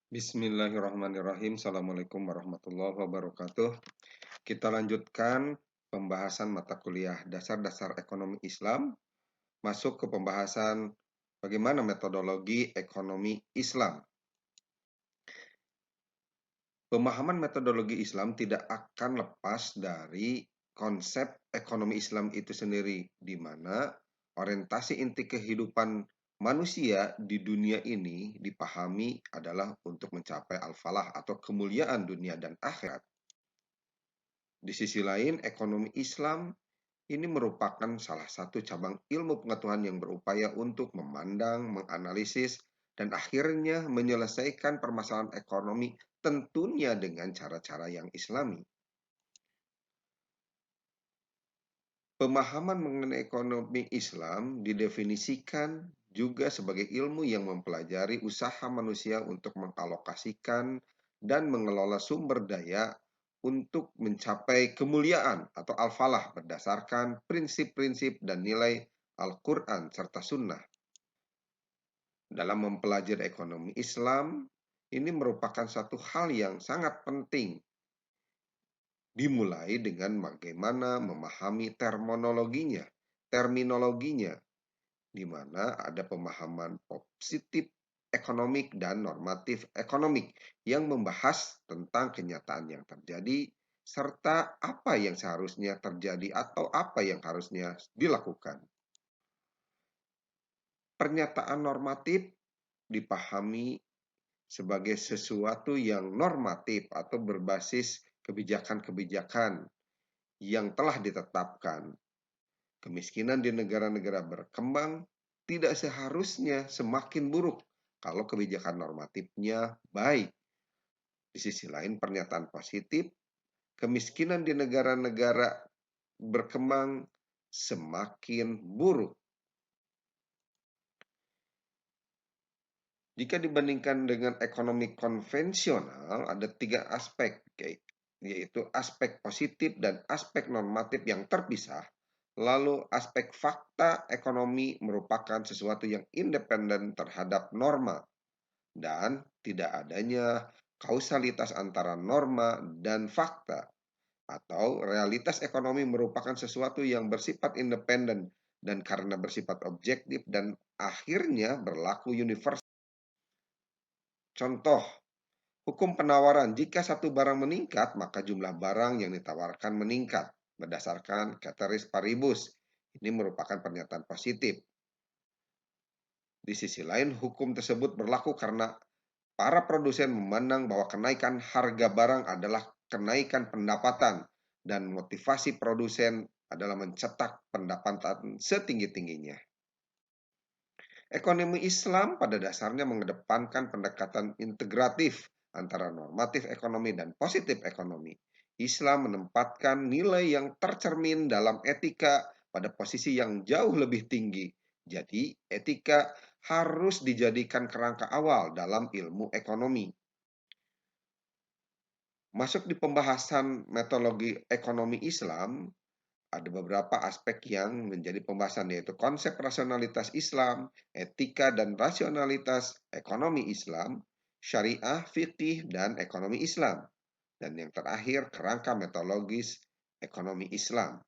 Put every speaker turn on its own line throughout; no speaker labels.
Bismillahirrahmanirrahim. Assalamualaikum warahmatullahi wabarakatuh. Kita lanjutkan pembahasan mata kuliah dasar-dasar ekonomi Islam, masuk ke pembahasan bagaimana metodologi ekonomi Islam. Pemahaman metodologi Islam tidak akan lepas dari konsep ekonomi Islam itu sendiri, di mana orientasi inti kehidupan manusia di dunia ini dipahami adalah untuk mencapai al-falah atau kemuliaan dunia dan akhirat. Di sisi lain, ekonomi Islam ini merupakan salah satu cabang ilmu pengetahuan yang berupaya untuk memandang, menganalisis, dan akhirnya menyelesaikan permasalahan ekonomi tentunya dengan cara-cara yang Islami. Pemahaman mengenai ekonomi Islam didefinisikan juga sebagai ilmu yang mempelajari usaha manusia untuk mengalokasikan dan mengelola sumber daya untuk mencapai kemuliaan atau al-falah berdasarkan prinsip-prinsip dan nilai Al-Quran serta Sunnah. Dalam mempelajari ekonomi Islam, ini merupakan satu hal yang sangat penting. Dimulai dengan bagaimana memahami terminologinya, di mana ada pemahaman positif ekonomik dan normatif ekonomik yang membahas tentang kenyataan yang terjadi serta apa yang seharusnya terjadi atau apa yang harusnya dilakukan. Pernyataan normatif dipahami sebagai sesuatu yang normatif atau berbasis kebijakan-kebijakan yang telah ditetapkan. Kemiskinan di negara-negara berkembang tidak seharusnya semakin buruk kalau kebijakan normatifnya baik. Di sisi lain, pernyataan positif, kemiskinan di negara-negara berkembang semakin buruk. Jika dibandingkan dengan ekonomi konvensional, ada 3 aspek, yaitu aspek positif dan aspek normatif yang terpisah. Lalu aspek fakta ekonomi merupakan sesuatu yang independen terhadap norma dan tidak adanya kausalitas antara norma dan fakta, atau realitas ekonomi merupakan sesuatu yang bersifat independen dan karena bersifat objektif dan akhirnya berlaku universal. Contoh, hukum penawaran. Jika satu barang meningkat, maka jumlah barang yang ditawarkan meningkat berdasarkan ceteris paribus. Ini merupakan pernyataan positif. Di sisi lain, hukum tersebut berlaku karena para produsen memandang bahwa kenaikan harga barang adalah kenaikan pendapatan dan motivasi produsen adalah mencetak pendapatan setinggi-tingginya. Ekonomi Islam pada dasarnya mengedepankan pendekatan integratif antara normatif ekonomi dan positif ekonomi. Islam menempatkan nilai yang tercermin dalam etika pada posisi yang jauh lebih tinggi. Jadi, etika harus dijadikan kerangka awal dalam ilmu ekonomi. Masuk di pembahasan metodologi ekonomi Islam, ada beberapa aspek yang menjadi pembahasan, yaitu konsep rasionalitas Islam, etika dan rasionalitas ekonomi Islam, syariah, fikih, dan ekonomi Islam. Dan yang terakhir, kerangka metodologis ekonomi Islam.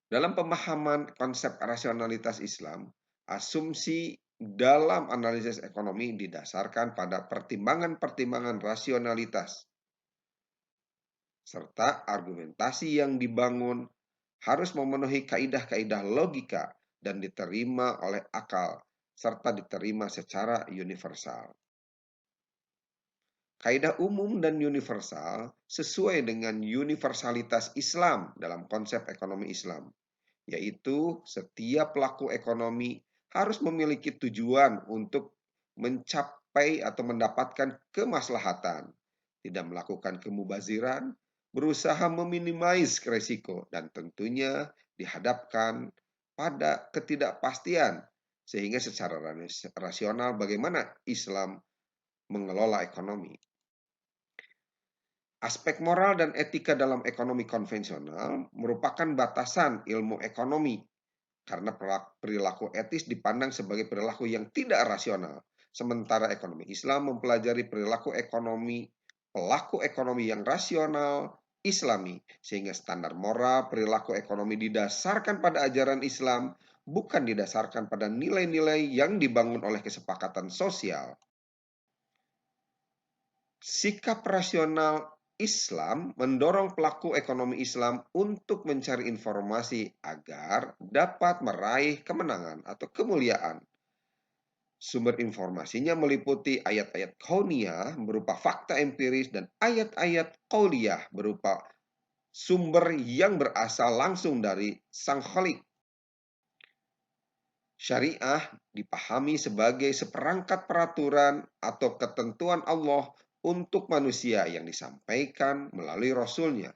Dalam pemahaman konsep rasionalitas Islam, asumsi dalam analisis ekonomi didasarkan pada pertimbangan-pertimbangan rasionalitas serta argumentasi yang dibangun harus memenuhi kaidah-kaidah logika dan diterima oleh akal, serta diterima secara universal. Kaidah umum dan universal sesuai dengan universalitas Islam dalam konsep ekonomi Islam, yaitu setiap pelaku ekonomi harus memiliki tujuan untuk mencapai atau mendapatkan kemaslahatan, tidak melakukan kemubaziran, berusaha meminimais risiko, dan tentunya dihadapkan pada ketidakpastian, sehingga secara rasional bagaimana Islam mengelola ekonomi. Aspek moral dan etika dalam ekonomi konvensional merupakan batasan ilmu ekonomi, karena perilaku etis dipandang sebagai perilaku yang tidak rasional, Sementara ekonomi Islam mempelajari pelaku ekonomi yang rasional Islami, sehingga standar moral perilaku ekonomi didasarkan pada ajaran Islam, bukan didasarkan pada nilai-nilai yang dibangun oleh kesepakatan sosial. Sikap rasional Islam mendorong pelaku ekonomi Islam untuk mencari informasi agar dapat meraih kemenangan atau kemuliaan. Sumber informasinya meliputi ayat-ayat kauniyah berupa fakta empiris dan ayat-ayat qauliyah berupa sumber yang berasal langsung dari Sang Khalik. Syariah dipahami sebagai seperangkat peraturan atau ketentuan Allah untuk manusia yang disampaikan melalui Rasul-Nya.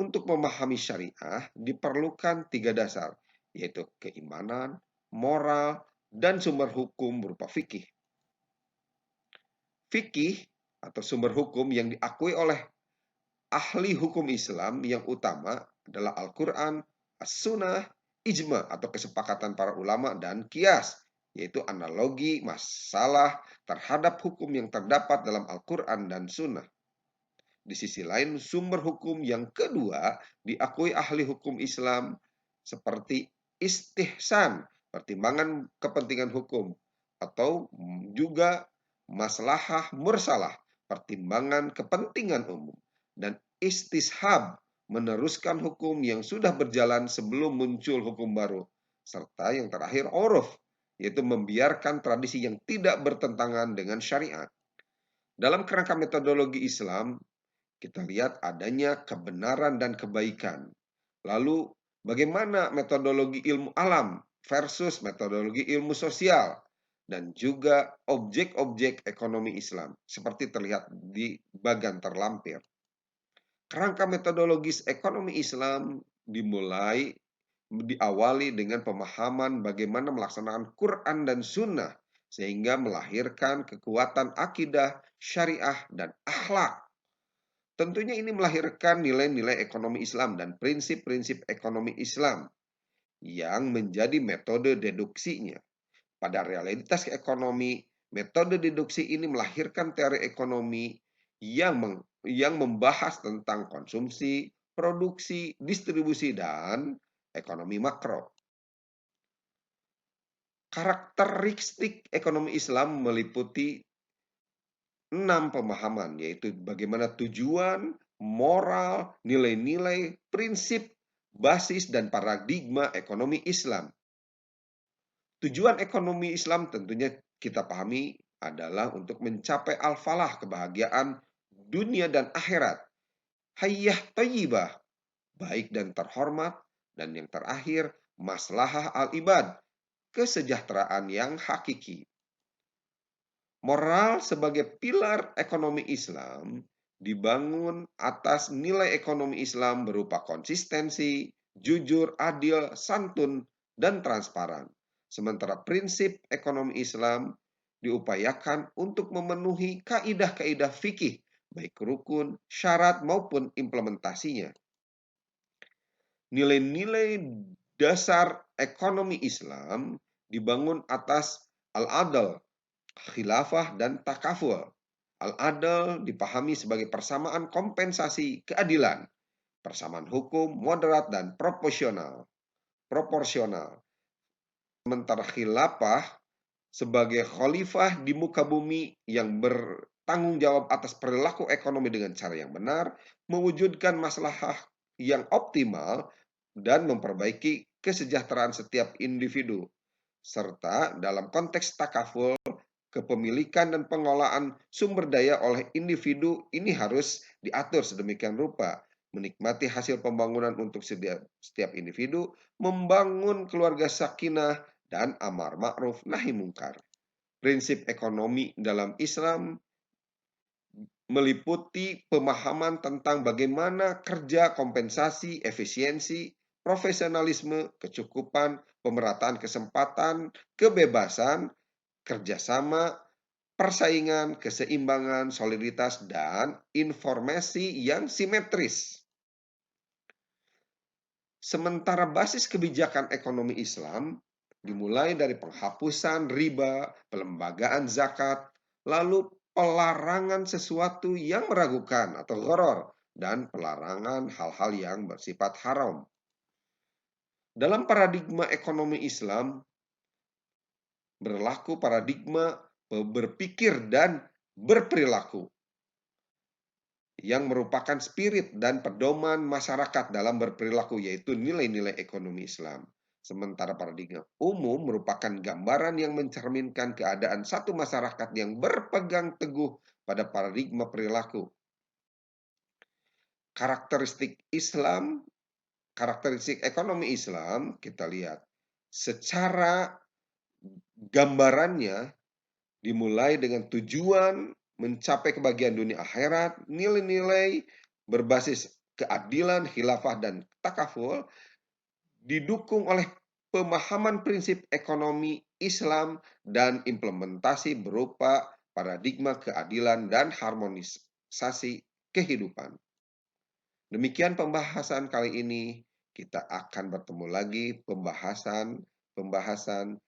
Untuk memahami syariah diperlukan 3 dasar, yaitu keimanan, moral, dan sumber hukum berupa fikih. Fikih atau sumber hukum yang diakui oleh ahli hukum Islam yang utama adalah Al-Quran, As-Sunnah, Ijma atau kesepakatan para ulama, dan Qiyas, yaitu analogi masalah terhadap hukum yang terdapat dalam Al-Quran dan Sunnah. Di sisi lain, sumber hukum yang kedua diakui ahli hukum Islam seperti istihsan, pertimbangan kepentingan hukum, atau juga maslahah mursalah, pertimbangan kepentingan umum, dan istishab, meneruskan hukum yang sudah berjalan sebelum muncul hukum baru, serta yang terakhir uruf, yaitu membiarkan tradisi yang tidak bertentangan dengan syariat. Dalam kerangka metodologi Islam, kita lihat adanya kebenaran dan kebaikan. Lalu bagaimana metodologi ilmu alam versus metodologi ilmu sosial, dan juga objek-objek ekonomi Islam seperti terlihat di bagian terlampir. Kerangka metodologis ekonomi Islam diawali dengan pemahaman bagaimana melaksanakan Quran dan Sunnah sehingga melahirkan kekuatan akidah, syariah, dan akhlak. Tentunya ini melahirkan nilai-nilai ekonomi Islam dan prinsip-prinsip ekonomi Islam yang menjadi metode deduksinya. Pada realitas ekonomi, metode deduksi ini melahirkan teori ekonomi yang membahas tentang konsumsi, produksi, distribusi, dan ekonomi makro. Karakteristik ekonomi Islam meliputi 6 pemahaman, yaitu bagaimana tujuan, moral, nilai-nilai, prinsip, basis, dan paradigma ekonomi Islam. Tujuan ekonomi Islam tentunya kita pahami adalah untuk mencapai al-falah, kebahagiaan dunia dan akhirat. Hayyah thayyibah, baik dan terhormat, dan yang terakhir maslahah al-ibad, kesejahteraan yang hakiki. Moral sebagai pilar ekonomi Islam dibangun atas nilai ekonomi Islam berupa konsistensi, jujur, adil, santun, dan transparan. Sementara prinsip ekonomi Islam diupayakan untuk memenuhi kaidah-kaidah fikih, baik rukun, syarat, maupun implementasinya. Nilai-nilai dasar ekonomi Islam dibangun atas al-adl, khilafah, dan takaful. Al-adl dipahami sebagai persamaan kompensasi keadilan, persamaan hukum, moderat, dan proporsional. Sementara khilafah sebagai khalifah di muka bumi yang bertanggung jawab atas perilaku ekonomi dengan cara yang benar, mewujudkan maslahah yang optimal, dan memperbaiki kesejahteraan setiap individu. Serta dalam konteks takaful, kepemilikan dan pengelolaan sumber daya oleh individu ini harus diatur sedemikian rupa, menikmati hasil pembangunan untuk setiap individu, membangun keluarga sakinah, dan amar ma'ruf nahi mungkar. Prinsip ekonomi dalam Islam meliputi pemahaman tentang bagaimana kerja, kompensasi, efisiensi, profesionalisme, kecukupan, pemerataan kesempatan, kebebasan, kerjasama, persaingan, keseimbangan, soliditas, dan informasi yang simetris. Sementara basis kebijakan ekonomi Islam dimulai dari penghapusan riba, pelembagaan zakat, lalu pelarangan sesuatu yang meragukan atau gharar, dan pelarangan hal-hal yang bersifat haram. Dalam paradigma ekonomi Islam, berlaku paradigma berpikir dan berperilaku yang merupakan spirit dan pedoman masyarakat dalam berperilaku, yaitu nilai-nilai ekonomi Islam. Sementara paradigma umum merupakan gambaran yang mencerminkan keadaan satu masyarakat yang berpegang teguh pada paradigma perilaku. Karakteristik Islam, karakteristik ekonomi Islam, kita lihat secara gambarannya dimulai dengan tujuan mencapai kebahagiaan dunia akhirat, nilai-nilai berbasis keadilan, khilafah, dan takaful, didukung oleh pemahaman prinsip ekonomi Islam dan implementasi berupa paradigma keadilan dan harmonisasi kehidupan. Demikian pembahasan kali ini. Kita akan bertemu lagi pembahasan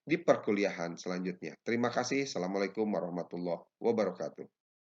di perkuliahan selanjutnya. Terima kasih. Assalamualaikum warahmatullahi wabarakatuh.